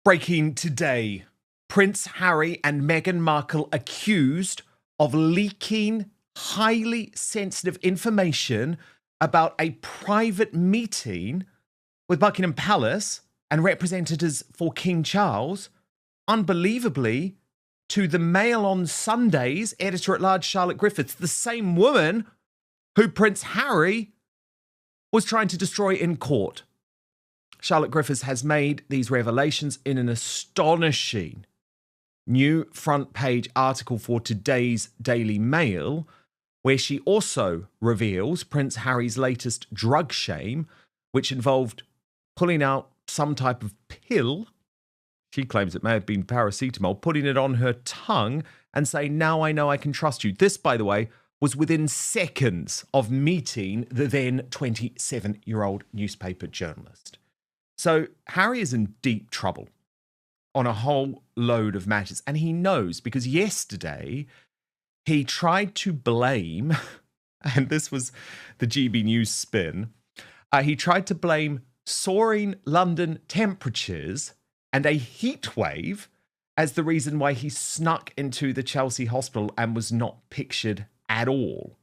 Breaking today, Prince Harry and Meghan Markle accused of leaking highly sensitive information about a private meeting with Buckingham Palace and representatives for King Charles, unbelievably, to the Mail on Sunday's editor-at-large Charlotte Griffiths, the same woman who Prince Harry was trying to destroy in court. Charlotte Griffiths has made these revelations in an astonishing new front page article for today's Daily Mail, where she also reveals Prince Harry's latest drug shame, which involved pulling out some type of pill. She claims it may have been paracetamol, putting it on her tongue and saying, "Now I know I can trust you." This, by the way, was within seconds of meeting the then 27-year-old newspaper journalist. So Harry is in deep trouble on a whole load of matters. And he knows, because yesterday he tried to blame, and this was the GB News spin, he tried to blame soaring London temperatures and a heat wave as the reason why he snuck into the Chelsea hospital and was not pictured at all.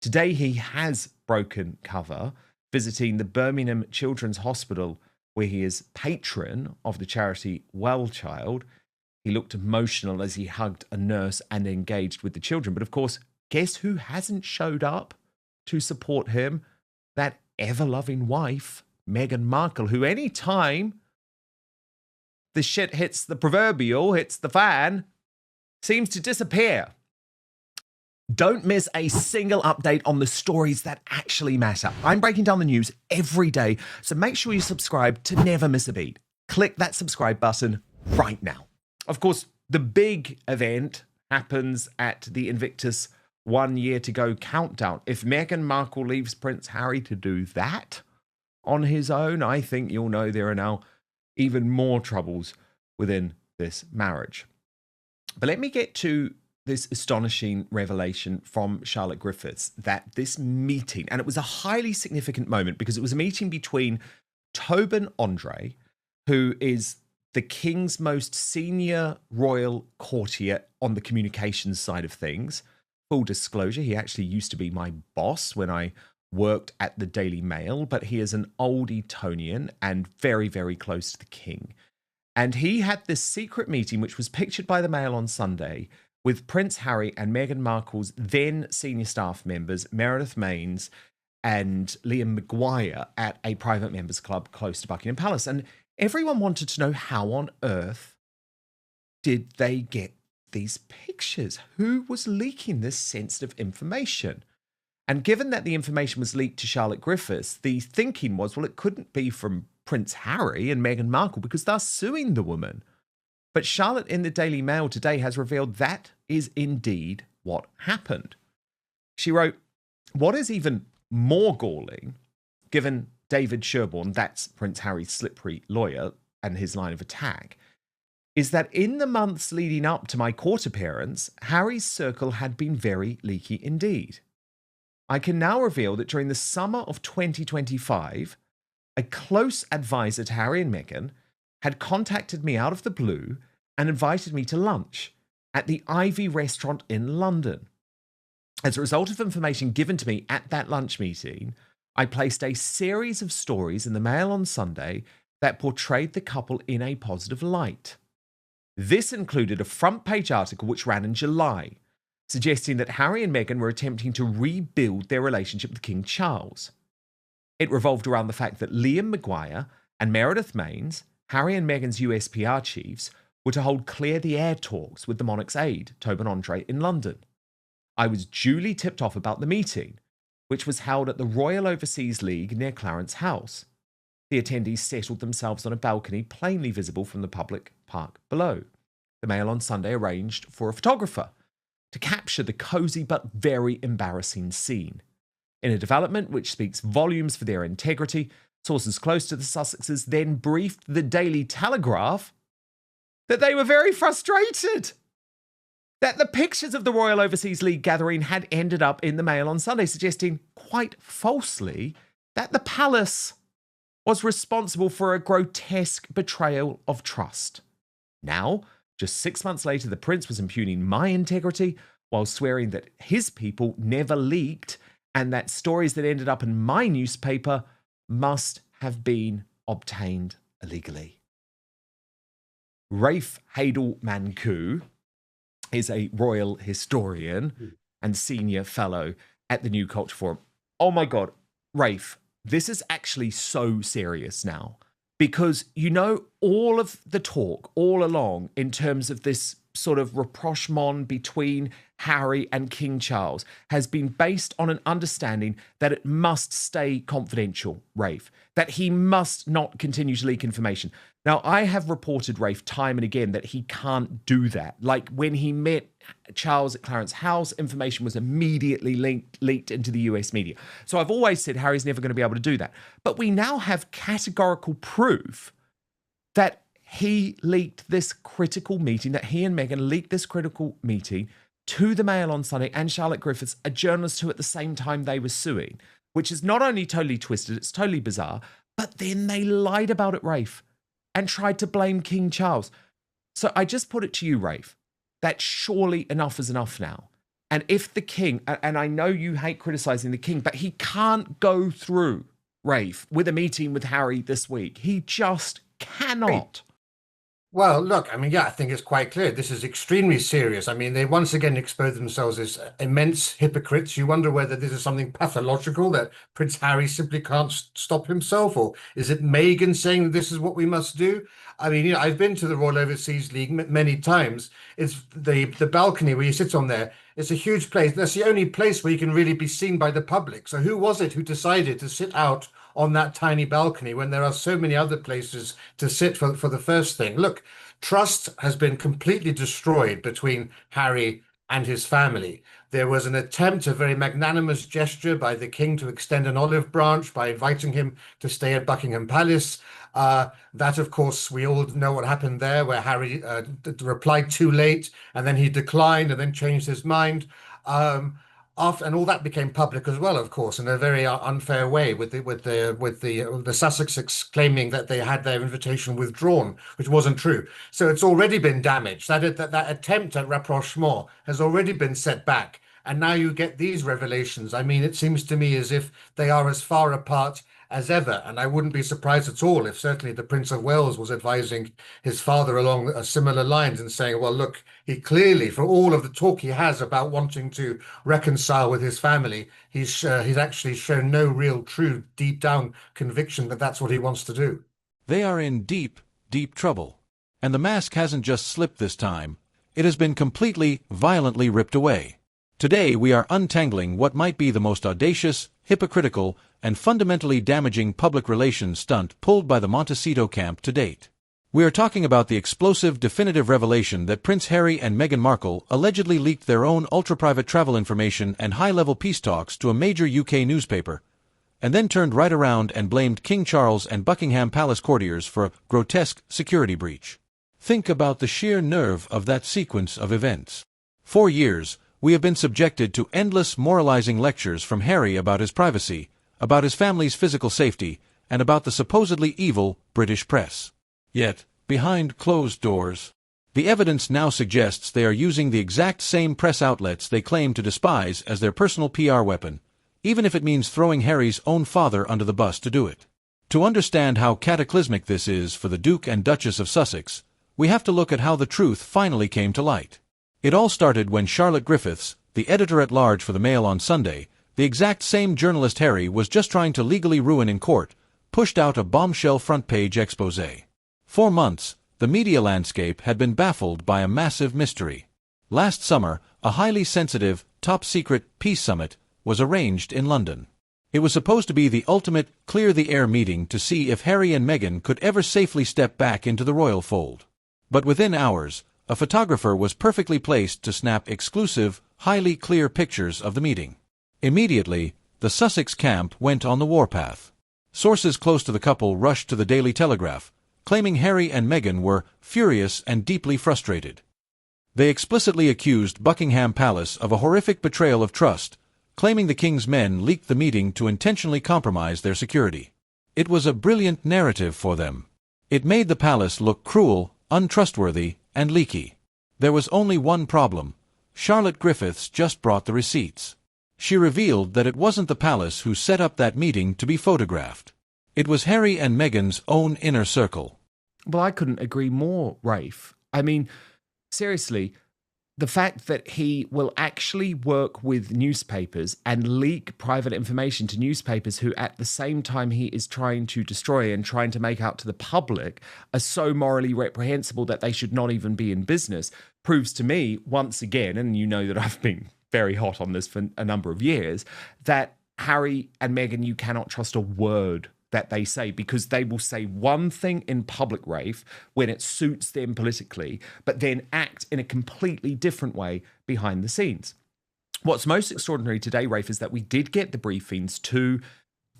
Today he has broken cover, visiting the Birmingham Children's Hospital, where he is patron of the charity Well Child. He looked emotional as he hugged a nurse and engaged with the children. But of course, guess who hasn't showed up to support him? That ever-loving wife, Meghan Markle, who any time the shit hits the proverbial, hits the fan, seems to disappear. Don't miss a single update on the stories that actually matter. I'm breaking down the news every day, so make sure you subscribe to never miss a beat. Click that subscribe button right now. Of course, the big event happens at the Invictus 1 year to go countdown. If Meghan Markle leaves Prince Harry to do that on his own, I think you'll know there are now even more troubles within this marriage. But let me get to this astonishing revelation from Charlotte Griffiths, that this meeting, and it was a highly significant moment because it was a meeting between Tobin Andre, who is the King's most senior royal courtier on the communications side of things. Full disclosure, he actually used to be my boss when I worked at the Daily Mail, but he is an old Etonian and very, very close to the King. And he had this secret meeting, which was pictured by the Mail on Sunday, with Prince Harry and Meghan Markle's then senior staff members, Meredith Maines and Liam Maguire, at a private members club close to Buckingham Palace. And everyone wanted to know, how on earth did they get these pictures? Who was leaking this sensitive information? And given that the information was leaked to Charlotte Griffiths, the thinking was, well, it couldn't be from Prince Harry and Meghan Markle because they're suing the woman. But Charlotte in the Daily Mail today has revealed that is indeed what happened. She wrote, "What is even more galling, given David Sherborne, that's Prince Harry's slippery lawyer, and his line of attack, is that in the months leading up to my court appearance, Harry's circle had been very leaky indeed. I can now reveal that during the summer of 2025, a close advisor to Harry and Meghan had contacted me out of the blue and invited me to lunch at the Ivy restaurant in London. As a result of information given to me at that lunch meeting, I placed a series of stories in the Mail on Sunday that portrayed the couple in a positive light. This included a front page article which ran in July, suggesting that Harry and Meghan were attempting to rebuild their relationship with King Charles. It revolved around the fact that Liam Maguire and Meredith Maines, Harry and Meghan's USPR chiefs, were to hold clear the air talks with the monarch's aide, Tobin Andre, in London. I was duly tipped off about the meeting, which was held at the Royal Overseas League near Clarence House. The attendees settled themselves on a balcony plainly visible from the public park below. The Mail on Sunday arranged for a photographer to capture the cosy but very embarrassing scene. In a development which speaks volumes for their integrity, sources close to the Sussexes then briefed the Daily Telegraph that they were very frustrated that the pictures of the Royal Overseas League gathering had ended up in the Mail on Sunday, suggesting, quite falsely, that the palace was responsible for a grotesque betrayal of trust. Now, just 6 months later, the prince was impugning my integrity while swearing that his people never leaked and that stories that ended up in my newspaper must have been obtained illegally. Rafe Heydel-Mankoo is a royal historian and senior fellow at the New Culture Forum. Oh my God, Rafe, this is actually so serious now because, you know, all of the talk all along in terms of this sort of rapprochement between Harry and King Charles has been based on an understanding that it must stay confidential, Rafe, that he must not continue to leak information. Now, I have reported, Rafe, time and again that he can't do that. Like when he met Charles at Clarence House, information was immediately leaked into the US media. So I've always said Harry's never going to be able to do that. But we now have categorical proof that he leaked this critical meeting, that he and Meghan leaked this critical meeting to the Mail on Sunday and Charlotte Griffiths, a journalist who at the same time they were suing, which is not only totally twisted, it's totally bizarre, but then they lied about it, Rafe, and tried to blame King Charles. So I just put it to you, Rafe, that surely enough is enough now. And if the king, and I know you hate criticizing the king, but he can't go through, Rafe, with a meeting with Harry this week. He just cannot. Well, look, I mean, yeah, I think it's quite clear. This is extremely serious. I mean, they once again expose themselves as immense hypocrites. You wonder whether this is something pathological that Prince Harry simply can't stop himself, or is it Meghan saying that this is what we must do? I mean, you know, I've been to the Royal Overseas League many times. It's the balcony where you sit on there. It's a huge place. That's the only place where you can really be seen by the public. So who was it who decided to sit out on that tiny balcony when there are so many other places to sit for the first thing? Look, trust has been completely destroyed between Harry and his family. There was an attempt, a very magnanimous gesture by the king to extend an olive branch by inviting him to stay at Buckingham Palace. That, of course, we all know what happened there, where Harry replied too late, and then he declined, and then changed his mind. And all that became public as well, of course, in a very unfair way, with the Sussexes claiming that they had their invitation withdrawn, which wasn't true. So it's already been damaged. That attempt at rapprochement has already been set back, and now you get these revelations. I mean, it seems to me as if they are as far apart as ever, and I wouldn't be surprised at all if certainly the Prince of Wales was advising his father along similar lines and saying, well, look, he clearly, for all of the talk he has about wanting to reconcile with his family, he's actually shown no real, true, deep down conviction that that's what he wants to do. They are in deep, deep trouble. And the mask hasn't just slipped this time. It has been completely, violently ripped away. Today we are untangling what might be the most audacious, hypocritical, and fundamentally damaging public relations stunt pulled by the Montecito camp to date. We are talking about the explosive, definitive revelation that Prince Harry and Meghan Markle allegedly leaked their own ultra-private travel information and high-level peace talks to a major UK newspaper, and then turned right around and blamed King Charles and Buckingham Palace courtiers for a grotesque security breach. Think about the sheer nerve of that sequence of events. For years, we have been subjected to endless moralizing lectures from Harry about his privacy, about his family's physical safety, and about the supposedly evil British press. Yet, behind closed doors, the evidence now suggests they are using the exact same press outlets they claim to despise as their personal PR weapon, even if it means throwing Harry's own father under the bus to do it. To understand how cataclysmic this is for the Duke and Duchess of Sussex, we have to look at how the truth finally came to light. It all started when Charlotte Griffiths, the editor-at-large for the Mail on Sunday, the exact same journalist Harry was just trying to legally ruin in court, pushed out a bombshell front-page exposé. For months, the media landscape had been baffled by a massive mystery. Last summer, a highly sensitive, top-secret peace summit was arranged in London. It was supposed to be the ultimate clear-the-air meeting to see if Harry and Meghan could ever safely step back into the royal fold. But within hours, a photographer was perfectly placed to snap exclusive, highly clear pictures of the meeting. Immediately, the Sussex camp went on the warpath. Sources close to the couple rushed to the Daily Telegraph, claiming Harry and Meghan were furious and deeply frustrated. They explicitly accused Buckingham Palace of a horrific betrayal of trust, claiming the king's men leaked the meeting to intentionally compromise their security. It was a brilliant narrative for them. It made the palace look cruel, untrustworthy, and leaky. There was only one problem. Charlotte Griffiths just brought the receipts. She revealed that it wasn't the palace who set up that meeting to be photographed. It was Harry and Meghan's own inner circle. Well, I couldn't agree more, Rafe. I mean, seriously, the fact that he will actually work with newspapers and leak private information to newspapers who, at the same time he is trying to destroy and trying to make out to the public, are so morally reprehensible that they should not even be in business, proves to me, once again, and you know that I've been very hot on this for a number of years, that Harry and Meghan, you cannot trust a word that they say, because they will say one thing in public, Rafe, when it suits them politically, but then act in a completely different way behind the scenes. What's most extraordinary today, Rafe, is that we did get the briefings to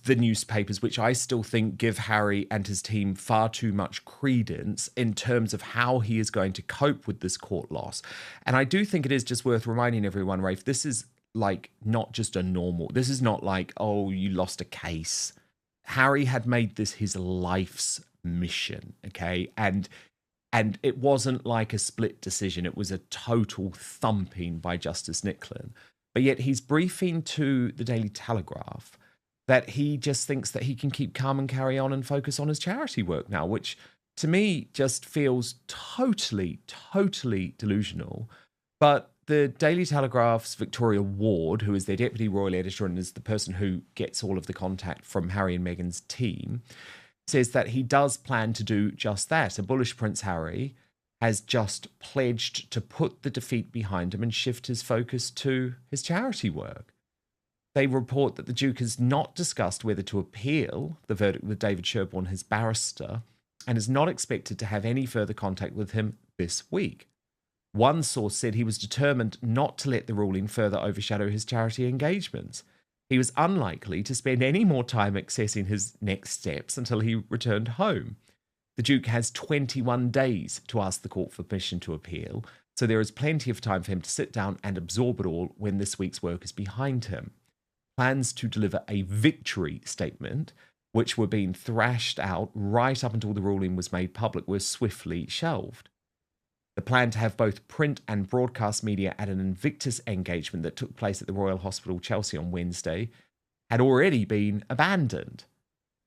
the newspapers, which I still think give Harry and his team far too much credence in terms of how he is going to cope with this court loss. And I do think it is just worth reminding everyone, Rafe, this is like not just a normal, this is not like, oh, you lost a case. Harry had made this his life's mission, okay? And it wasn't like a split decision. It was a total thumping by Justice Nicklin. But yet he's briefing to the Daily Telegraph that he just thinks that he can keep calm and carry on and focus on his charity work now, which to me just feels totally, totally delusional. But the Daily Telegraph's Victoria Ward, who is their deputy royal editor and is the person who gets all of the contact from Harry and Meghan's team, says that he does plan to do just that. A bullish Prince Harry has just pledged to put the defeat behind him and shift his focus to his charity work. They report that the Duke has not discussed whether to appeal the verdict with David Sherborne, his barrister, and is not expected to have any further contact with him this week. One source said he was determined not to let the ruling further overshadow his charity engagements. He was unlikely to spend any more time assessing his next steps until he returned home. The Duke has 21 days to ask the court for permission to appeal, so there is plenty of time for him to sit down and absorb it all when this week's work is behind him. Plans to deliver a victory statement, which were being thrashed out right up until the ruling was made public, were swiftly shelved. The plan to have both print and broadcast media at an Invictus engagement that took place at the Royal Hospital, Chelsea on Wednesday had already been abandoned.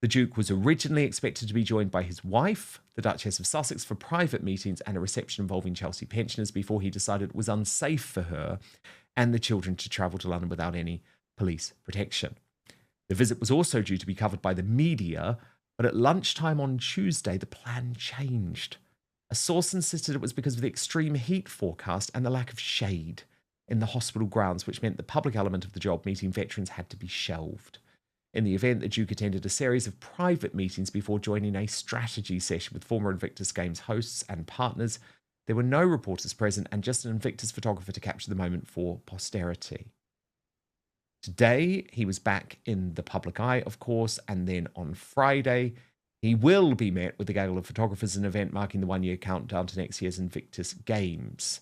The Duke was originally expected to be joined by his wife, the Duchess of Sussex, for private meetings and a reception involving Chelsea pensioners before he decided it was unsafe for her and the children to travel to London without any police protection. The visit was also due to be covered by the media, but at lunchtime on Tuesday, the plan changed. A source insisted it was because of the extreme heat forecast and the lack of shade in the hospital grounds, which meant the public element of the job, meeting veterans, had to be shelved. In the event, the Duke attended a series of private meetings before joining a strategy session with former Invictus Games hosts and partners. There were no reporters present and just an Invictus photographer to capture the moment for posterity. Today, he was back in the public eye, of course, and then on Friday, he will be met with a gaggle of photographers at an event marking the one-year countdown to next year's Invictus Games.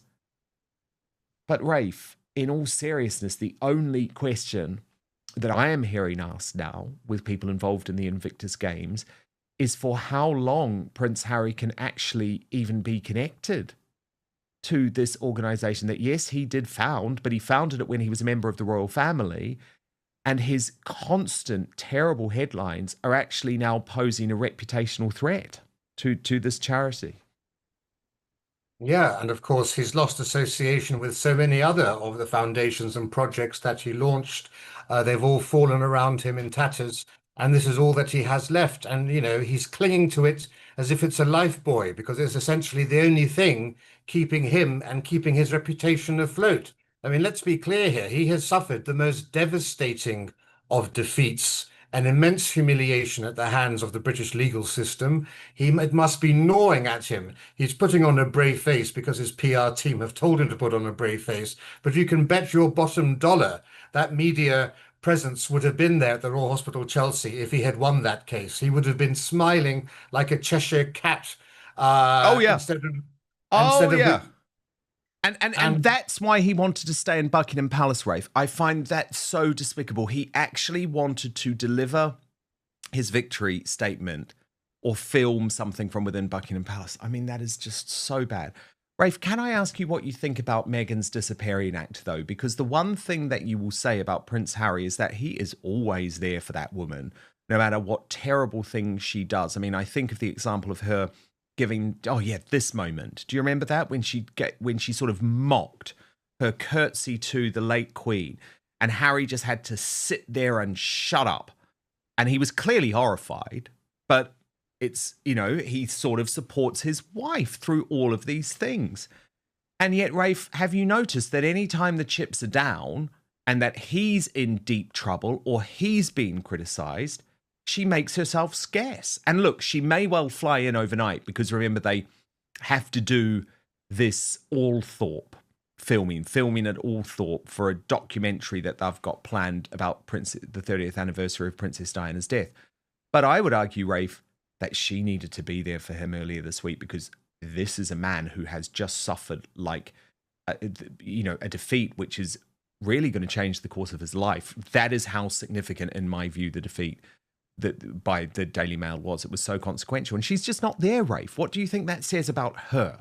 But Rafe, in all seriousness, the only question that I am hearing asked now with people involved in the Invictus Games is for how long Prince Harry can actually even be connected to this organisation that, yes, he did found, but he founded it when he was a member of the royal family. And his constant terrible headlines are actually now posing a reputational threat to this charity. Yeah, and of course, he's lost association with so many other of the foundations and projects that he launched. They've all fallen around him in tatters, and this is all that he has left. And, you know, he's clinging to it as if it's a life buoy, because it's essentially the only thing keeping him and keeping his reputation afloat. I mean, let's be clear here. He has suffered the most devastating of defeats, an immense humiliation at the hands of the British legal system. It must be gnawing at him. He's putting on a brave face because his PR team have told him to put on a brave face. But you can bet your bottom dollar that media presence would have been there at the Royal Hospital, Chelsea, if he had won that case. He would have been smiling like a Cheshire cat. Instead of And that's why he wanted to stay in Buckingham Palace, Rafe. I find that so despicable. He actually wanted to deliver his victory statement or film something from within Buckingham Palace. I mean, that is just so bad. Rafe, can I ask you what you think about Meghan's disappearing act, though? Because the one thing that you will say about Prince Harry is that he is always there for that woman, no matter what terrible thing she does. I mean, I think of the example of her giving, this moment. Do you remember that? When she sort of mocked her curtsy to the late Queen, and Harry just had to sit there and shut up. And he was clearly horrified, but it's, he sort of supports his wife through all of these things. And yet, Rafe, have you noticed that any time the chips are down and that he's in deep trouble or he's being criticised, she makes herself scarce? And look, she may well fly in overnight because remember, they have to do this Althorpe filming at Althorpe for a documentary that they've got planned about the 30th anniversary of Princess Diana's death. But I would argue, Rafe, that she needed to be there for him earlier this week because this is a man who has just suffered a defeat which is really going to change the course of his life. That is how significant, in my view, the defeat that by the Daily Mail was. It was so consequential, and she's just not there, Rafe. What do you think that says about her?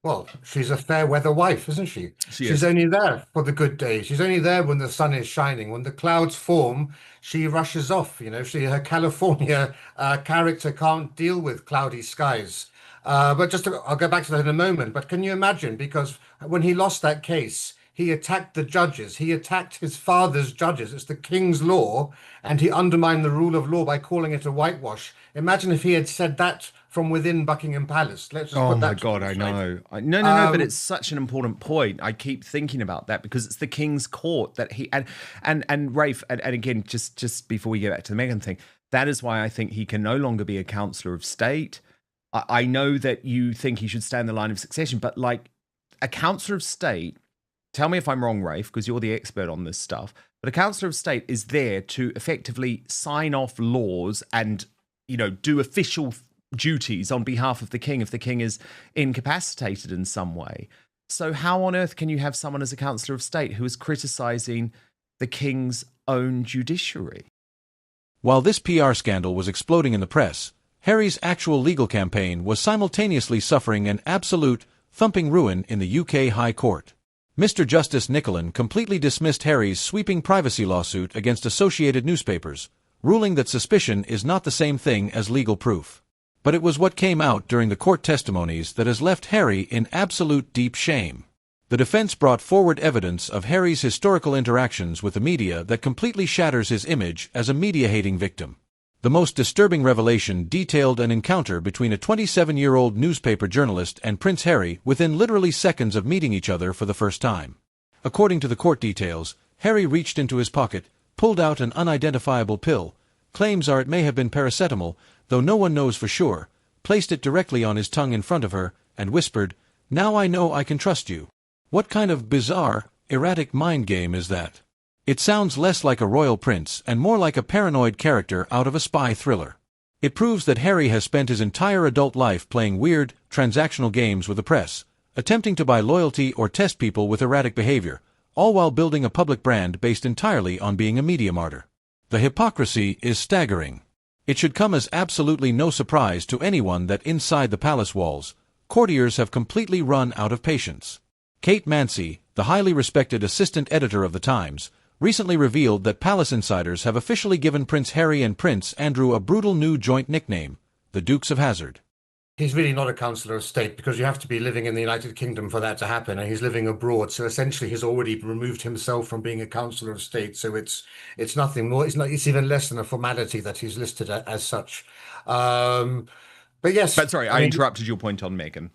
Well, she's a fair weather wife, isn't she? She's only there for the good days. She's only there when the sun is shining. When the clouds form, she rushes off. Her California character can't deal with cloudy skies. But I'll go back to that in a moment. But can you imagine? Because when he lost that case, he attacked the judges. He attacked his father's judges. It's the king's law, and he undermined the rule of law by calling it a whitewash. Imagine if he had said that from within Buckingham Palace. Let's just put that. Oh my God, I know. No, but it's such an important point. I keep thinking about that because it's the King's Court that he and Rafe, and again, just before we get back to the Meghan thing, that is why I think he can no longer be a Councillor of State. I know that you think he should stay in the line of succession, but like a Councillor of State, tell me if I'm wrong, Rafe, because you're the expert on this stuff, but a Councillor of State is there to effectively sign off laws and, do official duties on behalf of the king if the king is incapacitated in some way. So how on earth can you have someone as a Councillor of State who is criticising the king's own judiciary? While this PR scandal was exploding in the press, Harry's actual legal campaign was simultaneously suffering an absolute thumping ruin in the UK High Court. Mr. Justice Nicolin completely dismissed Harry's sweeping privacy lawsuit against Associated Newspapers, ruling that suspicion is not the same thing as legal proof. But it was what came out during the court testimonies that has left Harry in absolute deep shame. The defense brought forward evidence of Harry's historical interactions with the media that completely shatters his image as a media-hating victim. The most disturbing revelation detailed an encounter between a 27-year-old newspaper journalist and Prince Harry within literally seconds of meeting each other for the first time. According to the court details, Harry reached into his pocket, pulled out an unidentifiable pill, claims are it may have been paracetamol, though no one knows for sure, placed it directly on his tongue in front of her, and whispered, "Now I know I can trust you." What kind of bizarre, erratic mind game is that? It sounds less like a royal prince and more like a paranoid character out of a spy thriller. It proves that Harry has spent his entire adult life playing weird, transactional games with the press, attempting to buy loyalty or test people with erratic behavior, all while building a public brand based entirely on being a media martyr. The hypocrisy is staggering. It should come as absolutely no surprise to anyone that inside the palace walls, courtiers have completely run out of patience. Kate Mansi, the highly respected assistant editor of The Times, recently revealed that palace insiders have officially given Prince Harry and Prince Andrew a brutal new joint nickname, the Dukes of Hazzard. He's really not a Councillor of State because you have to be living in the United Kingdom for that to happen, and he's living abroad. So essentially, he's already removed himself from being a Councillor of State. So it's nothing more. It's even less than a formality that he's listed as such. But yes. But sorry, I interrupted your point on Meghan.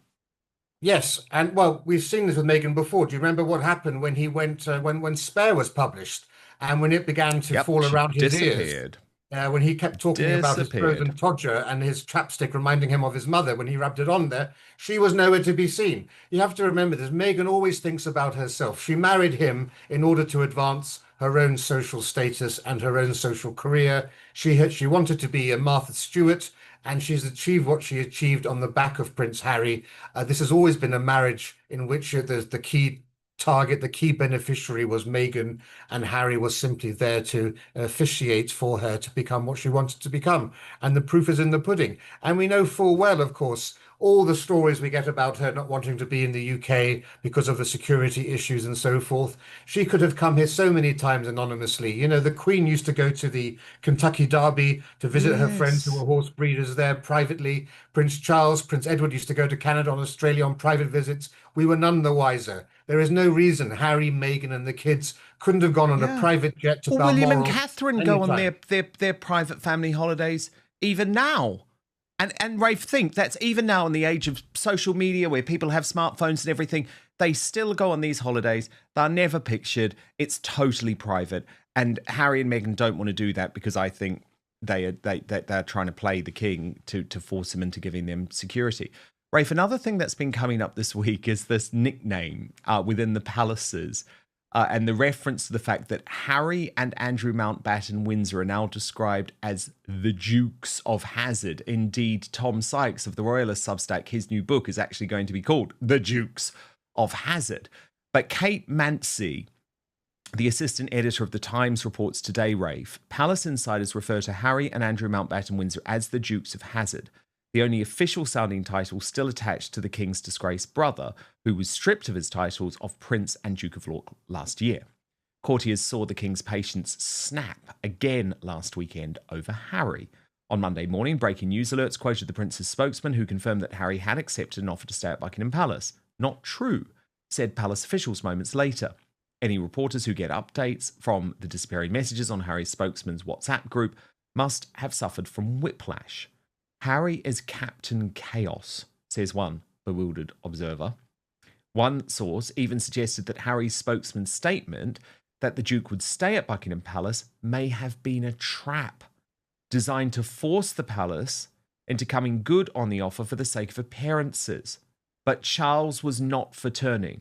Yes, and well, we've seen this with Meghan before. Do you remember what happened when he went when Spare was published and when it began to fall around his ears? When he kept talking about his frozen todger and his chapstick reminding him of his mother when he rubbed it on there, she was nowhere to be seen. You have to remember this. Meghan always thinks about herself. She married him in order to advance her own social status and her own social career. She wanted to be a Martha Stewart, and she's achieved what she achieved on the back of Prince Harry. This has always been a marriage in which the key target. The key beneficiary was Meghan, and Harry was simply there to officiate for her to become what she wanted to become. And the proof is in the pudding. And we know full well, of course, all the stories we get about her not wanting to be in the UK because of the security issues and so forth. She could have come here so many times anonymously. You know, the Queen used to go to the Kentucky Derby to visit her friends who were horse breeders there privately. Prince Charles, Prince Edward used to go to Canada and Australia on private visits. We were none the wiser. There is no reason Harry, Meghan, and the kids couldn't have gone on a private jet to William Balmoral and Catherine go on anytime. their private family holidays even now. And Rafe, think that's even now in the age of social media where people have smartphones and everything, they still go on these holidays. They're never pictured. It's totally private. And Harry and Meghan don't want to do that because I think they're trying to play the king to force him into giving them security. Rafe, another thing that's been coming up this week is this nickname within the palaces. And the reference to the fact that Harry and Andrew Mountbatten Windsor are now described as the Dukes of Hazzard. Indeed, Tom Sykes of the Royalist Substack, his new book is actually going to be called The Dukes of Hazzard. But Kate Mansi, the assistant editor of The Times, reports today, Rafe, palace insiders refer to Harry and Andrew Mountbatten Windsor as the Dukes of Hazzard, the only official sounding title still attached to the king's disgraced brother, who was stripped of his titles of Prince and Duke of York last year. Courtiers saw the king's patience snap again last weekend over Harry. On Monday morning, breaking news alerts quoted the prince's spokesman, who confirmed that Harry had accepted an offer to stay at Buckingham Palace. Not true, said palace officials moments later. Any reporters who get updates from the disappearing messages on Harry's spokesman's WhatsApp group must have suffered from whiplash. Harry is Captain Chaos, says one bewildered observer. One source even suggested that Harry's spokesman's statement that the Duke would stay at Buckingham Palace may have been a trap designed to force the palace into coming good on the offer for the sake of appearances. But Charles was not for turning.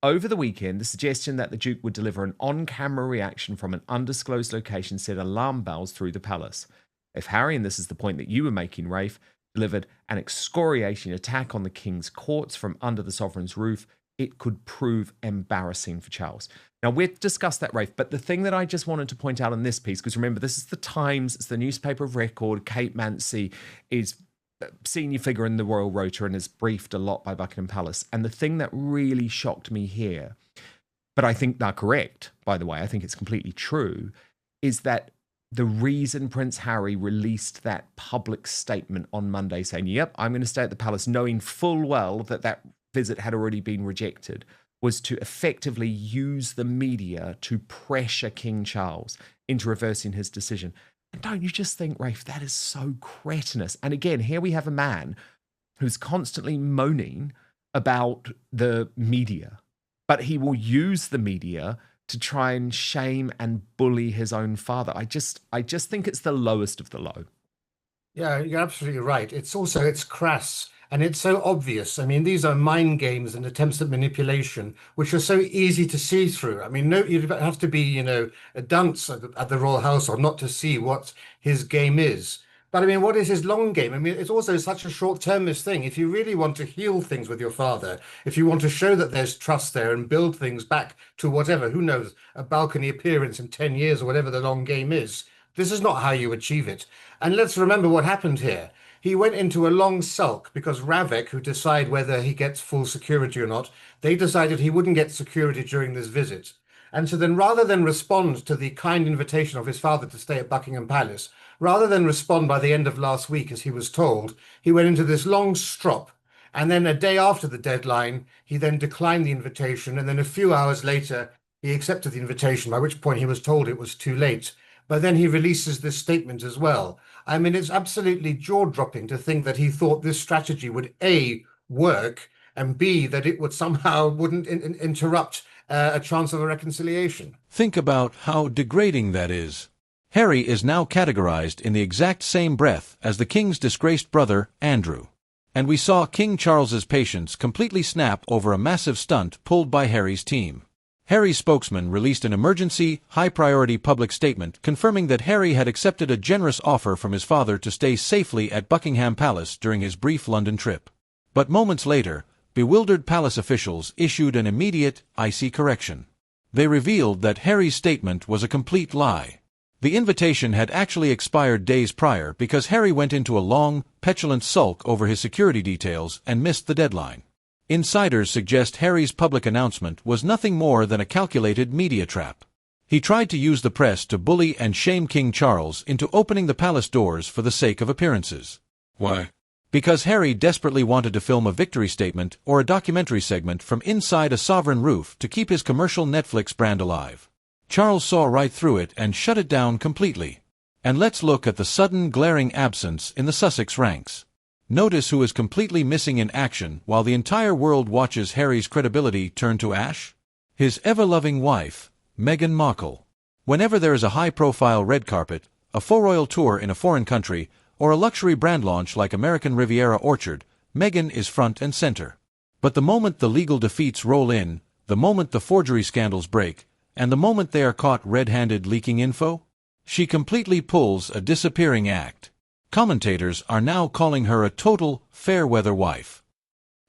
Over the weekend, the suggestion that the Duke would deliver an on-camera reaction from an undisclosed location set alarm bells through the palace. If Harry, and this is the point that you were making, Rafe, delivered an excoriating attack on the king's courts from under the sovereign's roof, it could prove embarrassing for Charles. Now, we've discussed that, Rafe, but the thing that I just wanted to point out in this piece, because remember, this is the Times, it's the newspaper of record, Kate Mansi is a senior figure in the Royal Rota and is briefed a lot by Buckingham Palace. And the thing that really shocked me here, but I think they're correct, by the way, I think it's completely true, is that the reason Prince Harry released that public statement on Monday saying, yep, I'm going to stay at the palace, knowing full well that that visit had already been rejected, was to effectively use the media to pressure King Charles into reversing his decision. And don't you just think, Rafe, that is so cretinous. And again, here we have a man who's constantly moaning about the media, but he will use the media to try and shame and bully his own father. I just think it's the lowest of the low. Yeah, you're absolutely right. It's crass and it's so obvious. I mean, these are mind games and attempts at manipulation, which are so easy to see through. I mean, no, you'd have to be, a dunce at the royal household not to see what his game is. But I mean, what is his long game? I mean, it's also such a short-termist thing. If you really want to heal things with your father, if you want to show that there's trust there and build things back to whatever, who knows, a balcony appearance in 10 years or whatever the long game is, this is not how you achieve it. And let's remember what happened here. He went into a long sulk because Ravek, who decide whether he gets full security or not, they decided he wouldn't get security during this visit. And so then rather than respond to the kind invitation of his father to stay at Buckingham Palace, rather than respond by the end of last week as he was told, he went into this long strop. And then a day after the deadline, he then declined the invitation. And then a few hours later, he accepted the invitation, by which point he was told it was too late. But then he releases this statement as well. I mean, it's absolutely jaw-dropping to think that he thought this strategy would A, work, and B, that it would somehow wouldn't interrupt a chance of a reconciliation. Think about how degrading that is. Harry is now categorized in the exact same breath as the king's disgraced brother, Andrew. And we saw King Charles's patience completely snap over a massive stunt pulled by Harry's team. Harry's spokesman released an emergency, high-priority public statement confirming that Harry had accepted a generous offer from his father to stay safely at Buckingham Palace during his brief London trip. But moments later, bewildered palace officials issued an immediate, icy correction. They revealed that Harry's statement was a complete lie. The invitation had actually expired days prior because Harry went into a long, petulant sulk over his security details and missed the deadline. Insiders suggest Harry's public announcement was nothing more than a calculated media trap. He tried to use the press to bully and shame King Charles into opening the palace doors for the sake of appearances. Why? Because Harry desperately wanted to film a victory statement or a documentary segment from inside a sovereign roof to keep his commercial Netflix brand alive. Charles saw right through it and shut it down completely. And let's look at the sudden glaring absence in the Sussex ranks. Notice who is completely missing in action while the entire world watches Harry's credibility turn to ash? His ever-loving wife, Meghan Markle. Whenever there is a high-profile red carpet, a full royal tour in a foreign country, or a luxury brand launch like American Riviera Orchard, Meghan is front and center. But the moment the legal defeats roll in, the moment the forgery scandals break, and the moment they are caught red-handed leaking info, she completely pulls a disappearing act. Commentators are now calling her a total, fair-weather wife.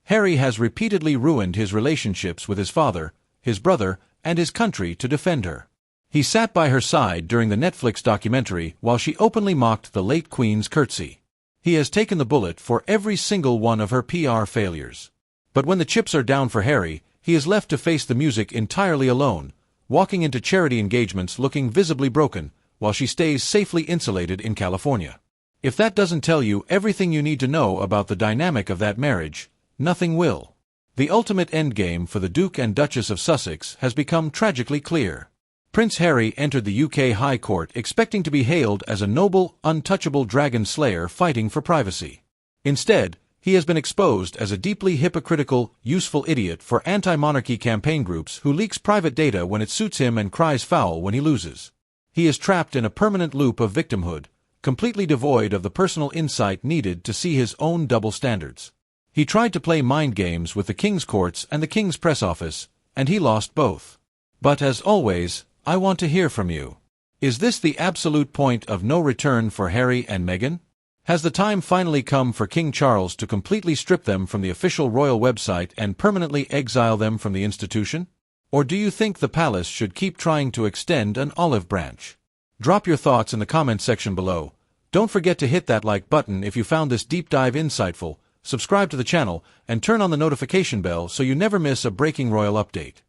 Harry has repeatedly ruined his relationships with his father, his brother, and his country to defend her. He sat by her side during the Netflix documentary while she openly mocked the late Queen's curtsy. He has taken the bullet for every single one of her PR failures. But when the chips are down for Harry, he is left to face the music entirely alone, walking into charity engagements looking visibly broken, while she stays safely insulated in California. If that doesn't tell you everything you need to know about the dynamic of that marriage, nothing will. The ultimate endgame for the Duke and Duchess of Sussex has become tragically clear. Prince Harry entered the UK High Court expecting to be hailed as a noble, untouchable dragon slayer fighting for privacy. Instead, he has been exposed as a deeply hypocritical, useful idiot for anti-monarchy campaign groups who leaks private data when it suits him and cries foul when he loses. He is trapped in a permanent loop of victimhood, completely devoid of the personal insight needed to see his own double standards. He tried to play mind games with the King's Courts and the King's Press Office, and he lost both. But as always, I want to hear from you. Is this the absolute point of no return for Harry and Meghan? Has the time finally come for King Charles to completely strip them from the official royal website and permanently exile them from the institution? Or do you think the palace should keep trying to extend an olive branch? Drop your thoughts in the comment section below. Don't forget to hit that like button if you found this deep dive insightful, subscribe to the channel, and turn on the notification bell so you never miss a breaking royal update.